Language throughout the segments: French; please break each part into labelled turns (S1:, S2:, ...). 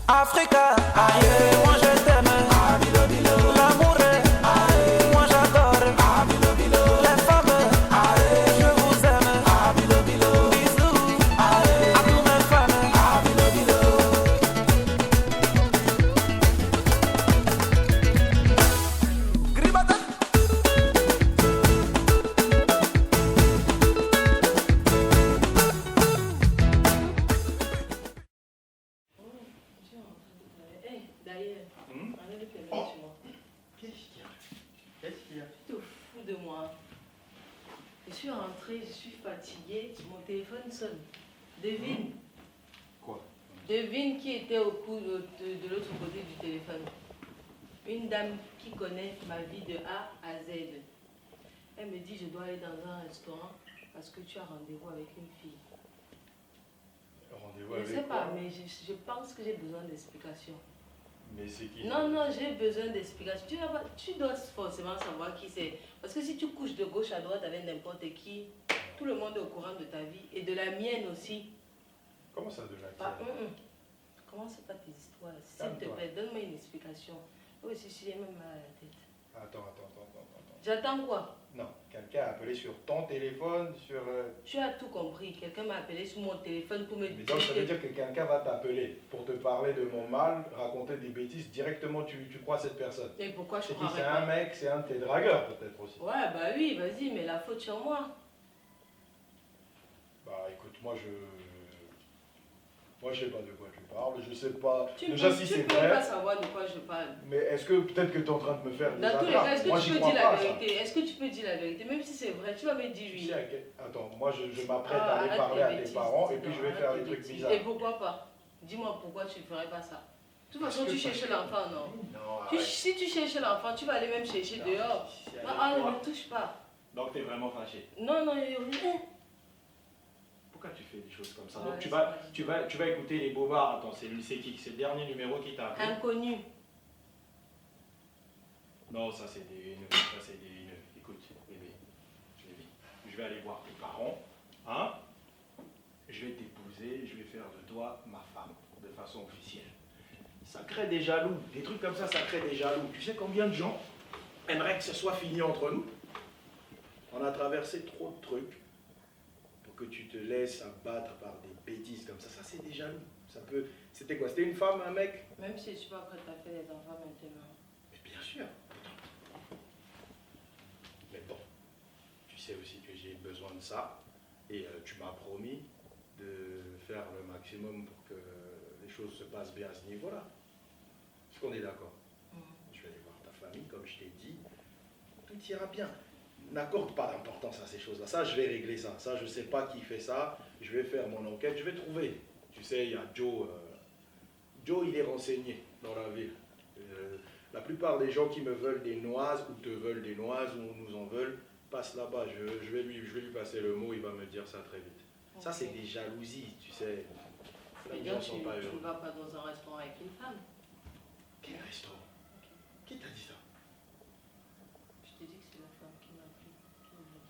S1: Africa, aïe, moi je t'aime. L'amour est, aïe, moi j'adore. Les femmes, aïe, je vous aime. Bisous, aïe, à tous mes fans. Gribata.
S2: D'ailleurs, enlève les mains sur moi.
S3: Qu'est-ce qu'il y a? Qu'est-ce qu'il y a?
S2: Tu te fous de moi. Je suis rentrée, je suis fatiguée, mon téléphone sonne. Devine.
S3: Quoi?
S2: Devine qui était au cou de l'autre côté du téléphone. Une dame qui connaît ma vie de A à Z. Elle me dit, je dois aller dans un restaurant parce que tu as rendez-vous avec une fille.
S3: Rendez-vous
S2: Je ne
S3: avec
S2: sais pas,
S3: quoi?
S2: mais je pense que j'ai besoin d'explications.
S3: Mais c'est qui?
S2: Non, non, j'ai besoin d'explications. Tu dois forcément savoir qui c'est. Parce que si tu couches de gauche à droite avec n'importe qui, tout le monde est au courant de ta vie et de la mienne aussi.
S3: Comment ça de la
S2: Pas,
S3: tienne?
S2: Commence pas tes histoires. S'il te
S3: Calme-toi.
S2: plaît, donne-moi une explication. Moi aussi, j'ai même mal à la tête.
S3: Attends.
S2: J'attends quoi?
S3: Non, quelqu'un a appelé sur ton téléphone, sur...
S2: Tu as tout compris. Quelqu'un m'a appelé sur mon téléphone pour me
S3: Mais
S2: dire
S3: donc ça veut
S2: que...
S3: dire que quelqu'un va t'appeler pour te parler de mon mal, raconter des bêtises, directement tu crois cette personne.
S2: Et pourquoi je
S3: C'est qui?
S2: croirais
S3: C'est
S2: pas?
S3: un mec, c'est un de tes dragueurs peut-être aussi.
S2: Ouais, bah oui, vas-y, mais la faute sur moi.
S3: Bah écoute, moi je sais pas de quoi tu parles, je sais pas...
S2: Tu
S3: Déjà
S2: peux,
S3: si
S2: tu
S3: c'est
S2: peux
S3: vrai,
S2: pas savoir de quoi je parle.
S3: mais est-ce que peut-être que tu es en train de me faire des
S2: Dans tous les cas,
S3: attrapes?
S2: est-ce
S3: Moi
S2: que tu
S3: j'y
S2: peux
S3: crois
S2: dire la
S3: pas ça.
S2: vérité? Est-ce que tu peux dire la vérité? Même si c'est vrai, tu vas me dire
S3: Tu
S2: oui.
S3: sais attends, moi je m'apprête
S2: Ah,
S3: à aller
S2: arrête
S3: parler
S2: tes
S3: à tes
S2: bêtises,
S3: parents et
S2: dis
S3: puis
S2: donc,
S3: je vais
S2: arrête
S3: faire
S2: tes
S3: des trucs
S2: bêtises.
S3: bizarres.
S2: Et pourquoi pas? Dis-moi pourquoi tu ne ferais pas ça. De toute façon, tu cherches l'enfant, non?
S3: Non,
S2: Si tu cherches l'enfant, tu vas aller même chercher
S3: Non,
S2: dehors.
S3: si c'est
S2: Ah,
S3: avec
S2: ne
S3: toi.
S2: me touche pas.
S3: Donc t'es vraiment fâché.
S2: Non, non, rien.
S3: Pourquoi tu fais des choses comme ça?
S2: Ouais,
S3: Donc
S2: c'est pas
S3: tu vas écouter les bobards. Attends, c'est qui? C'est le dernier numéro qui t'a appelé?
S2: Inconnu.
S3: Non, ça c'est des haineux. Ça c'est des haineux. Écoute, bébé, je vais aller voir tes parents. Hein? Je vais t'épouser, je vais faire de toi ma femme de façon officielle. Ça crée des jaloux. Des trucs comme ça crée des jaloux. Tu sais combien de gens aimeraient que ce soit fini entre nous? On a traversé trop de trucs pour que tu te laisses abattre par des bêtises comme ça. Ça, c'est des jaloux. Ça peut... C'était quoi? C'était une femme, un mec?
S2: Même si je ne suis pas prête à faire les enfants maintenant.
S3: Mais bien sûr. Mais bon, tu sais aussi que j'ai besoin de ça. Et tu m'as promis de faire le maximum pour que les choses se passent bien à ce niveau-là. Est-ce qu'on est d'accord? Je vais aller voir ta famille, comme je t'ai dit. Tout ira bien. N'accorde pas d'importance à ces choses-là. Ça, je vais régler ça. Ça, je ne sais pas qui fait ça. Je vais faire mon enquête. Je vais trouver. Tu sais, il y a Joe. Joe, il est renseigné dans la ville. La plupart des gens qui me veulent des noises ou te veulent des noises ou nous en veulent, passent là-bas. Je vais lui passer le mot. Il va me dire ça très vite.
S2: Okay.
S3: Ça, c'est des jalousies, tu sais.
S2: Mais
S3: Les gens
S2: donc,
S3: sont
S2: tu
S3: pas
S2: ne
S3: heureux.
S2: vas pas dans un restaurant avec une femme.
S3: Quel restaurant? Qui t'a dit ça?
S2: Je te dis que c'est la femme qui m'a dit.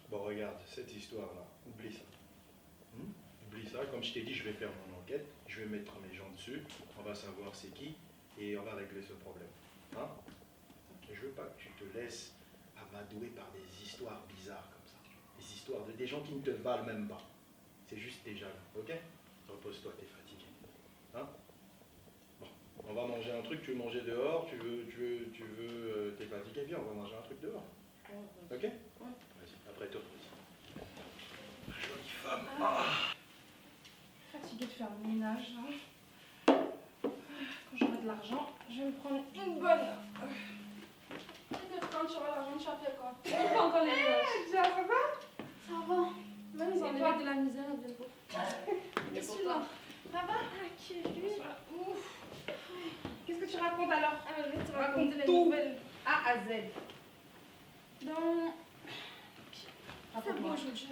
S3: Bon, regarde, cette histoire-là, oublie ça. Oublie ça, comme je t'ai dit, je vais faire mon enquête, je vais mettre mes gens dessus, on va savoir c'est qui, et on va régler ce problème. Hein? Je veux pas que tu te laisses amadouer par des histoires bizarres comme ça. Des histoires de des gens qui ne te valent même pas. C'est juste des jaloux, ok? Repose-toi, t'es fatigué. Hein? Bon, on va manger un truc, tu veux manger dehors, t'es fatigué, viens, on va manger un truc dehors. Ok? Vas-y, après toi, vas-y. Jolie femme.
S4: Fatiguée de faire le ménage. Hein. Quand j'aurai de l'argent, je vais me prendre une bonne. Peut-être quand tu auras l'argent, tu vas faire quoi? Pas encore les ménages. Ça va? Ça va. Même ils enlèvent de la misère bientôt. Qu'est-ce que tu là? Ça va? Qui est lui? Ouf. Qu'est-ce que tu racontes alors? Je vais te raconter les nouvelles A à Z. Donc, c'est bon aujourd'hui.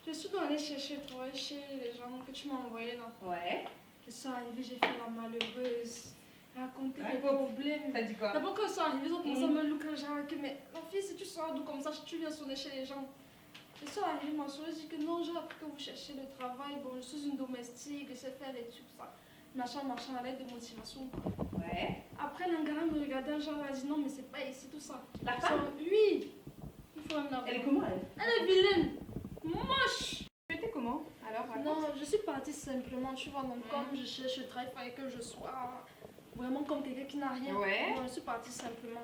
S4: Je suis allée chercher le travail chez les gens que tu m'as envoyés là.
S5: Ouais.
S4: Ils sont arrivés, j'ai fait la malheureuse. Raconter
S5: Ouais.
S4: des problèmes.
S5: T'as dit quoi?
S4: D'abord quand ils sont arrivés, ils ont commencé à me looker genre que mais ma fille si tu sors d'où comme ça, tu viens sonner chez les gens. Ils sont arrivés, ma soeur, j'ai dit que non, j'ai appris que vous cherchez le travail, bon je suis une domestique, je sais faire les trucs ça. machin, la lettre de motivation.
S5: Ouais.
S4: Après, l'angara me regardait, genre, elle a dit non, mais c'est pas ici, tout ça.
S5: La femme,
S4: Oui. Il faut même la
S5: elle est
S4: voir.
S5: comment elle?
S4: Elle est vilaine. Moche.
S5: Tu étais comment? Alors, raconte.
S4: Non, je suis partie simplement, tu vois, donc comme je cherche le travail, il fallait que je sois vraiment comme quelqu'un qui n'a rien.
S5: Ouais.
S4: Donc, je suis partie simplement.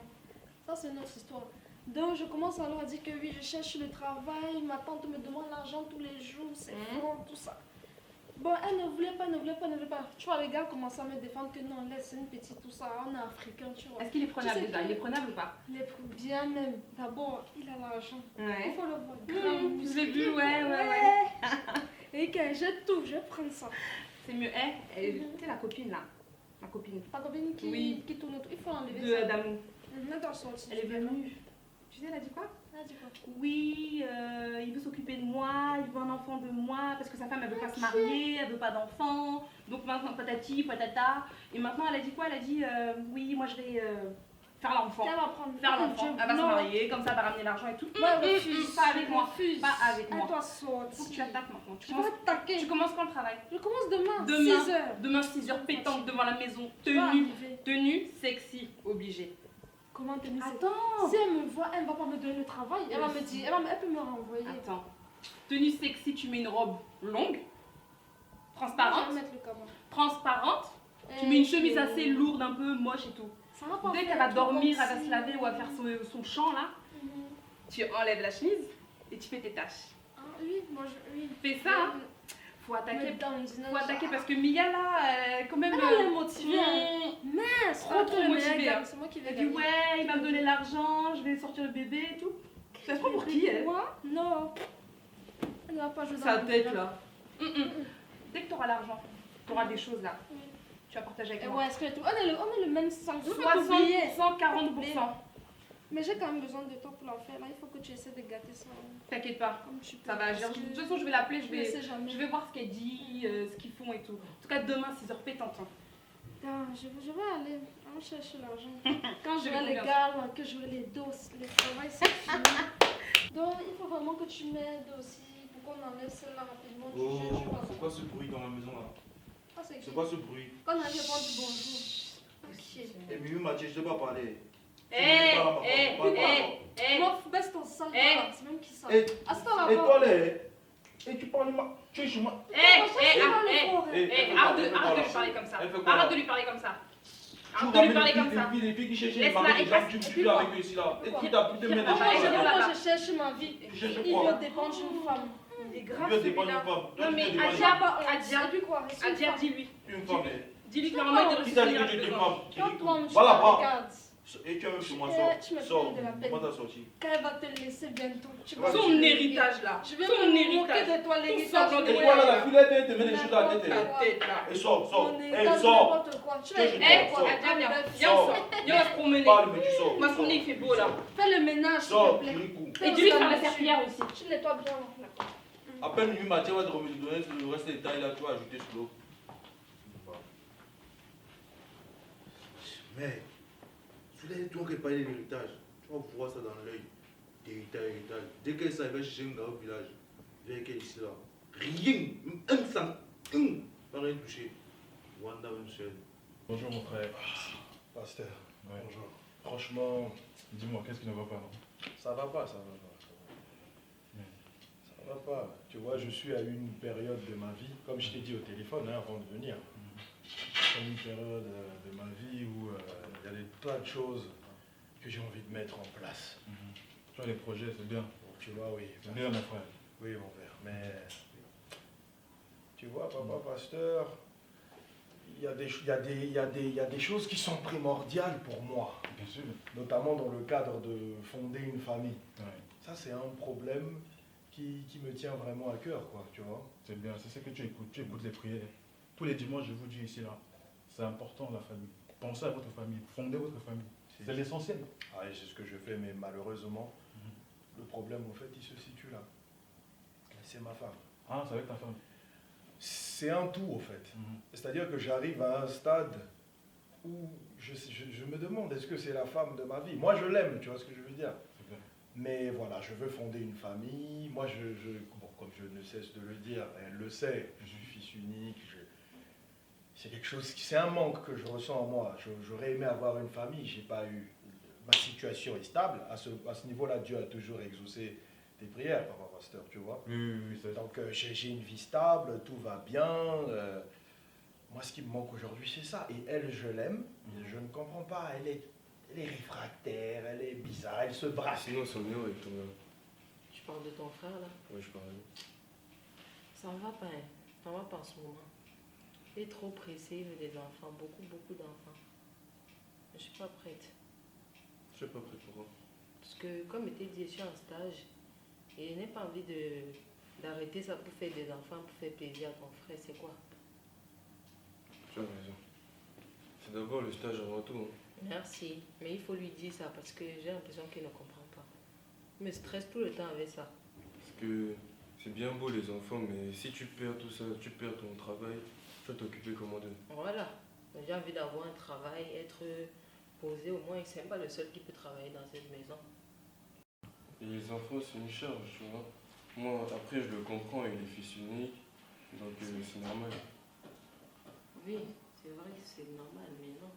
S4: Ça, c'est une autre histoire. Donc, je commence alors à dire que oui, je cherche le travail, ma tante me demande l'argent tous les jours, c'est fort, tout ça. Bon, elle ne voulait pas. Tu vois, les gars commençaient à me défendre que non, laisse, c'est une petite, tout ça, on est africain, tu vois.
S5: Est-ce qu'il est prenable
S4: Tu sais
S5: déjà?
S4: que-
S5: Il est prenable ou pas?
S4: Les bien même. D'abord, il a l'argent. Il
S5: Ouais.
S4: faut le voir. Grand,
S5: Je l'ai vu,
S4: musclé.
S5: ouais.
S4: Et que j'ai tout, je vais prendre ça.
S5: C'est mieux. Tu sais la copine là? Ma copine.
S4: Ta copine qui tourne autour, il faut enlever ça.
S5: D'amour.
S4: Elle doit sortir.
S5: Elle est venue. Tu sais, elle a dit quoi?
S4: Elle a dit quoi?
S5: Oui, il veut s'occuper de moi, il veut un enfant de moi, parce que sa femme elle veut pas se marier, elle veut pas d'enfant, donc maintenant patati, patata. Et maintenant elle a dit quoi? Elle a dit oui, moi je vais faire l'enfant.
S4: Elle va prendre.
S5: Faire l'enfant, elle va se
S4: Non.
S5: marier, comme ça elle va ramener l'argent et tout.
S4: Moi, je refuse.
S5: Pas avec moi,
S4: Refuse.
S5: pas avec
S4: Elle
S5: moi.
S4: doit
S5: Faut que tu
S4: sortir.
S5: attaques maintenant.
S4: Je vais attaquer.
S5: Tu commences quand le travail?
S4: Je commence demain,
S5: Demain.
S4: 6h.
S5: Demain 6h pétante devant la maison,
S4: Tu vas
S5: tenue,
S4: arriver.
S5: tenue, sexy, obligée.
S4: Comment tenir ça?
S5: Attends,
S4: Si elle me voit, elle ne va pas me donner le travail. Elle va me dire, elle peut me renvoyer.
S5: attends. Tenue sexy, tu mets une robe longue,
S4: Je
S5: transparente,
S4: vais mettre le cabas.
S5: transparente. Tu mets une chemise assez lourde, un peu moche et tout.
S4: Ça va pas
S5: Dès
S4: faire
S5: qu'elle va
S4: tout
S5: dormir,
S4: comme
S5: elle va
S4: si-
S5: se laver ou elle va faire son chant là,
S4: Mhm.
S5: tu enlèves la chemise et tu fais tes tâches.
S4: Ah, oui, oui.
S5: Fais ça, hein. Faut attaquer. Faut attaquer parce que Mia là, quand même.
S4: Elle est motivée. hein.
S5: hmm,
S4: Mais
S5: trop motivée, hein.
S4: C'est moi qui vais
S5: elle dit
S4: gagner.
S5: ouais, il va me donner l'argent, je vais sortir le bébé et tout. Ça se prend pour qui elle?
S4: Moi? Non. Elle ne va pas jouer dans
S5: Sa
S4: le
S5: tête
S4: jeu.
S5: là. Dès que tu auras l'argent, tu auras des choses là.
S4: Oui.
S5: Tu vas partager avec
S4: Et
S5: moi.
S4: ouais, est-ce que on est le même sang.
S5: 60%, 40%.
S4: Mais j'ai quand même besoin de toi pour l'en faire. Là, il faut que tu essaies de gâter ça
S5: T'inquiète pas,
S4: comme tu peux.
S5: ça va agir.
S4: Parce
S5: De
S4: que
S5: toute façon, je vais l'appeler,
S4: je ne sais jamais.
S5: je vais voir ce qu'elle dit, ce qu'ils font et tout. En tout cas, demain, 6h pétante. Hein.
S4: Ah, je vais aller chercher l'argent. Quand
S5: J'ai
S4: j'aurai les
S5: confiance.
S4: gars, là, que j'aurai les doses, les travail, c'est fini. Donc, il faut vraiment que tu m'aides aussi pour qu'on enlève celle-là rapidement du jeu. Je vois
S6: C'est quoi ce bruit dans la maison là?
S4: Ah, c'est
S6: C'est quoi ce bruit?
S4: Quand on arrive à prendre du bonjour. Ok.
S6: Eh, Miu Mathieu, je ne dois pas parler.
S4: Moi, baisse ton sang,
S5: Eh.
S4: voilà, c'est même qui ça.
S6: Et
S4: Assis-toi là-bas.
S6: toi là, et tu parles mal. Tu es chez moi.
S5: Arrête de lui parler comme ça.
S6: Elle fait quoi,
S5: Arrête
S6: là?
S5: de lui parler comme ça.
S6: Tu
S5: Arrête de lui parler comme ça.
S6: Les filles qui cherchent les
S5: Laisse-la,
S6: maris,
S5: et
S6: les gens,
S5: passe-
S6: tu
S5: et
S6: es
S5: puis
S6: plus
S5: quoi?
S6: avec eux ici là. Et
S4: Pourquoi?
S6: qui t'a plus de
S5: Viens,
S6: mains
S5: on va aller
S6: de
S5: voir là-bas.
S4: Moi, je cherche ma vie.
S6: Tu cherches
S4: Il
S6: quoi?
S4: veut dépendre d'une femme.
S5: Il est
S6: Tu
S5: grave
S6: veux dépendre d'une
S5: celui-là.
S6: femme. Toi,
S5: Non,
S6: tu
S5: mais
S6: veux dépendre
S5: Adia,
S6: d'une femme.
S5: Adia,
S4: Et puis quoi?
S5: Adia, dis-lui.
S6: Tu es une femme.
S5: Dis-lui que normalement, il
S6: Qui
S5: devrait
S6: t'a
S5: se
S6: dit
S5: tenir
S6: que tu es une
S5: à
S6: femme?
S4: Quand toi, tu
S6: Voilà,
S4: me
S6: pas.
S4: regardes,
S6: Et tu es même chez moi,
S4: Tu me
S6: sors.
S4: prends de la peine.
S6: Comment t'as sorti?
S4: quand elle va te laisser bientôt, tu vas
S6: Ouais,
S5: Son héritage là.
S4: Je vais
S5: Son
S4: me moquer
S5: héritage.
S4: de toi,
S5: Tout
S4: l'héritage.
S5: semblant de
S6: Et toi là, la fille là, te met des choses à la tête.
S5: Ta tête là.
S6: Et sors.
S4: Mon
S6: Eh,
S4: héritage,
S6: sors.
S4: n'importe quoi. Tu
S6: Je
S4: vas
S6: te
S5: Eh,
S6: sors.
S5: Adia, viens.
S4: Bref,
S5: Viens, on sort. Viens, on va se promener.
S6: Parle, mais tu sors.
S5: Moi, son nez, il fait beau là.
S4: Fais le ménage, s'il
S6: Sors,
S4: te plaît.
S6: Kirikou.
S5: Et dis-lui de faire la serpillière aussi.
S4: Tu nettoies bien là.
S6: Appelle Miu Mathieu, va te donner le reste des détails là, tu vas ajouter sur l'eau. Mais, celui-là, toi qui parles de l'héritage, tu vas voir ça dans l'œil. Héritage. Dès qu'elle s'arrive chez un gars au village, viens qu'elle ici là. Rien, un centime, pas rien touché. Wanda même seul.
S7: Bonjour mon frère. Pasteur.
S3: Ouais.
S7: Bonjour. Franchement,
S3: Dis-moi, qu'est-ce qui ne va pas, non?
S7: ça va pas. Ça va pas. Tu vois, je suis à une période de ma vie, comme je t'ai dit au téléphone hein, avant de venir, c'est une période de ma vie où il y a des tas de choses que j'ai envie de mettre en place.
S3: Tu as des projets, c'est bien.
S7: Tu vois, oui.
S3: C'est bien, mon frère.
S7: Oui, mon père. Mais tu vois, papa pasteur, il y a des choses qui sont primordiales pour moi,
S3: Bien sûr.
S7: notamment dans le cadre de fonder une famille.
S3: Ouais.
S7: Ça, c'est un problème qui me tient vraiment à cœur, quoi, tu vois.
S3: C'est bien, c'est ce que tu écoutes. Tu écoutes les prières. Tous les dimanches, je vous dis ici, là, c'est important la famille. Pensez à votre famille, fondez votre famille. C'est l'essentiel.
S7: Ah, et c'est ce que je fais, mais malheureusement, le problème, en fait, il se situe là. C'est ma femme.
S3: Ah, c'est avec ta femme.
S7: C'est un tout, en fait. C'est-à-dire que j'arrive à un stade où je me demande, est-ce que c'est la femme de ma vie? Moi, je l'aime, tu vois ce que je veux dire?
S3: C'est bien.
S7: Mais voilà, je veux fonder une famille. Moi, bon, comme je ne cesse de le dire, elle le sait, je suis fils unique. c'est quelque chose, c'est un manque que je ressens en moi. J'aurais aimé avoir une famille, j'ai pas eu. Ma situation est stable. À ce niveau-là, Dieu a toujours exaucé tes prières, papa pasteur, tu vois.
S8: Oui, ça.
S7: Donc j'ai une vie stable, tout va bien. Moi, ce qui me manque aujourd'hui, c'est ça. Et elle, je l'aime, mais je ne comprends pas. Elle est réfractaire, elle est bizarre, elle se braque.
S8: Sinon, c'est mieux avec ton gars.
S2: Tu parles de ton frère là?
S8: Oui, je parle.
S2: Ça va pas, hein. Ça va pas en ce moment. Il est trop pressé, il veut des enfants, beaucoup d'enfants. Je suis pas prête.
S8: Je sais pas prêt pour.
S2: Parce que, comme était dit, je suis en stage et je n'ai pas envie d'arrêter ça pour faire des enfants, pour faire plaisir à ton frère. C'est quoi?
S8: Tu as raison. C'est d'abord le stage avant tout.
S2: Merci. Mais il faut lui dire ça parce que j'ai l'impression qu'il ne comprend pas. Il me stresse tout le temps avec ça.
S8: Parce que c'est bien beau les enfants, mais si tu perds tout ça, tu perds ton travail, tu vas t'occuper comment d'eux.
S2: Voilà. J'ai envie d'avoir un travail, être posé au moins. C'est même pas le seul qui peut travailler dans cette maison.
S8: Et les enfants, c'est une charge, tu vois. Moi, après, je le comprends, il est fils unique, donc c'est normal.
S2: Oui, c'est vrai que c'est normal, mais non.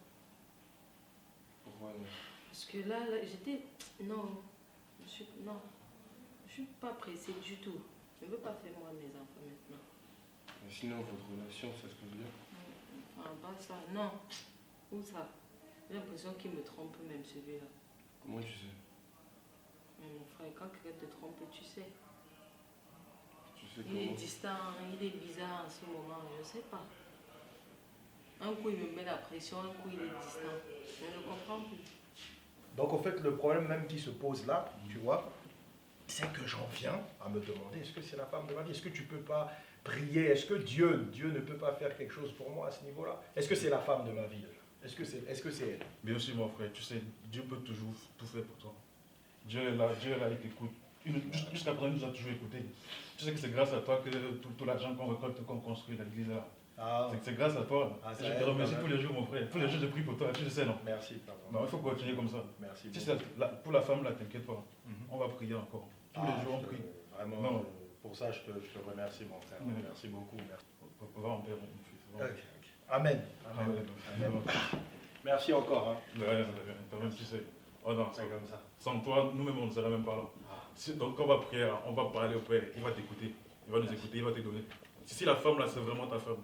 S8: Pourquoi non?
S2: Parce que là j'étais... Non. Non. Je suis pas pressée du tout. Je ne veux pas faire moi mes enfants maintenant.
S8: Mais sinon, votre relation, ça se passe bien?
S2: Enfin, pas ça. Non. Où ça? J'ai l'impression qu'il me trompe même celui-là.
S8: Comment tu sais?
S2: Mais mon frère, quand quelqu'un te trompe, tu sais.
S8: Tu sais
S2: Il est
S8: comment?
S2: distant, il est bizarre en ce moment, je ne sais pas. Un coup, il me met la pression, un coup, il est distant. Je ne comprends plus.
S7: Donc, en fait, le problème même qui se pose là, tu vois, c'est que j'en viens à me demander, est-ce que c'est la femme de ma vie? Est-ce que tu peux pas prier? Est-ce que Dieu ne peut pas faire quelque chose pour moi à ce niveau-là? Est-ce que c'est la femme de ma vie? Est-ce que c'est elle?
S9: Bien sûr, mon frère, tu sais, Dieu peut toujours tout faire pour toi. Dieu est là, il t'écoute. Jusqu'à présent, il nous a toujours écouté. Tu sais que c'est grâce à toi que tout l'argent qu'on récolte, qu'on construit l'église là.
S7: Ah,
S9: C'est grâce à toi.
S7: Ah, ça
S9: Je
S7: aide
S9: te remercie
S7: quand
S9: tous les jours, mon frère. Tous les jours, je prie pour toi. Tu le sais, non?
S7: merci, papa.
S9: Non, il faut continuer comme ça.
S7: Merci.
S9: Tu sais, pour la femme, là, t'inquiète pas. On va prier encore. Tous les jours, on prie.
S7: Vraiment,
S9: Non.
S7: pour ça, je te remercie, mon frère.
S9: Oui.
S7: Merci beaucoup. Merci.
S9: Va en paix, mon fils. Va en paix.
S7: Amen.
S9: Amen.
S7: Amen. Merci encore. Hein.
S9: De rien, toi-même, tu sais. Oh non,
S7: C'est comme ça.
S9: sans toi, nous-mêmes, on ne serait même pas là. Donc, on va prier, on va parler au Père. Il va t'écouter. Il va nous écouter, il va te donner. Si la femme, là, c'est vraiment ta femme,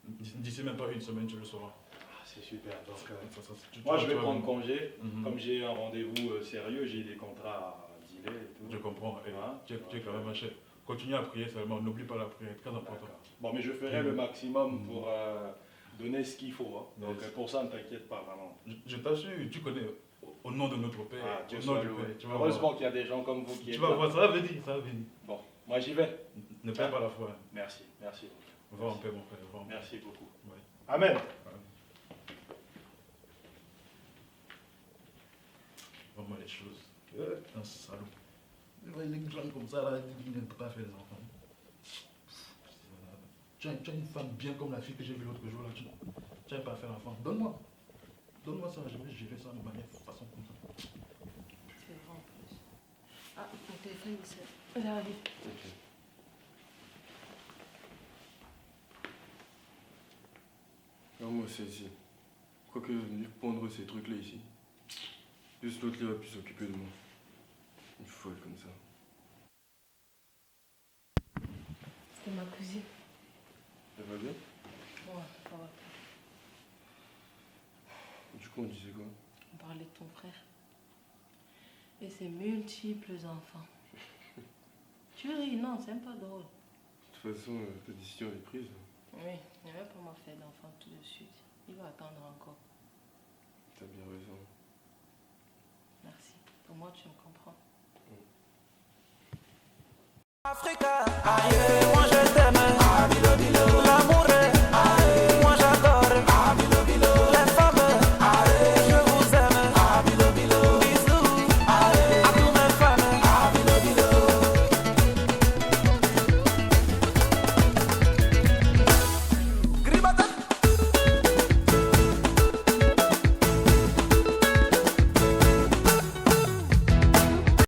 S9: d'ici même pas une semaine, tu le sauras.
S3: Ah, c'est super. Donc,
S9: Tu
S3: moi, je vais
S9: vas-
S3: prendre congé.
S9: Mhm.
S3: Comme j'ai un rendez-vous sérieux, j'ai des contrats à dealer et tout.
S9: Je comprends. Et
S3: Hein?
S9: tu es quand même un chef. Continue à prier seulement. N'oublie pas la prière, très important.
S3: D'accord. Bon, mais je ferai le maximum pour donner ce qu'il faut. Hein. Donc,
S9: Yes.
S3: pour ça, ne t'inquiète pas vraiment.
S9: Je t'assure, tu connais au nom de notre Père.
S3: Ah, Dieu
S9: au nom
S3: soit
S9: du
S3: loué.
S9: Père. Tu vas
S3: Heureusement
S9: voir.
S3: qu'il y a des gens comme vous qui
S9: Tu
S3: êtes
S9: vas
S3: là.
S9: voir, ça va venir, ça va venir.
S3: Bon, moi, j'y vais.
S9: Ne perds pas la foi.
S3: Merci, merci.
S9: Va en paix, mon frère. Va en paix.
S3: Merci beaucoup.
S9: Ouais.
S7: Amen.
S9: Vraiment les choses. Un salaud. Les gens comme ça, là, ils ne peuvent pas faire des enfants. Tu as une femme bien comme la fille que j'ai vue l'autre jour là. Tu n'arrives pas à faire l'enfant. Donne-moi. Donne-moi ça, je vais gérer ça de manière façon comme ça.
S2: C'est vrai en plus. Ah, mon téléphone, il j'arrive.
S8: Ok. Non, moi, c'est ici. Quoique, venir pondre ces trucs-là ici. Juste l'autre, il va plus s'occuper de moi. Une folle comme ça.
S2: C'était ma cousine.
S8: Elle va bien?
S2: Ouais, ça va.
S8: Du coup, on disait quoi?
S2: On parlait de ton frère. Et ses multiples enfants. Tu ris, non, c'est même pas drôle.
S8: De toute façon, ta décision est prise.
S2: Oui, il ne va pas m'en faire d'enfant tout de suite. Il va attendre encore.
S8: T'as bien raison.
S2: Merci. Pour moi, tu me comprends.
S1: Africa, aïe.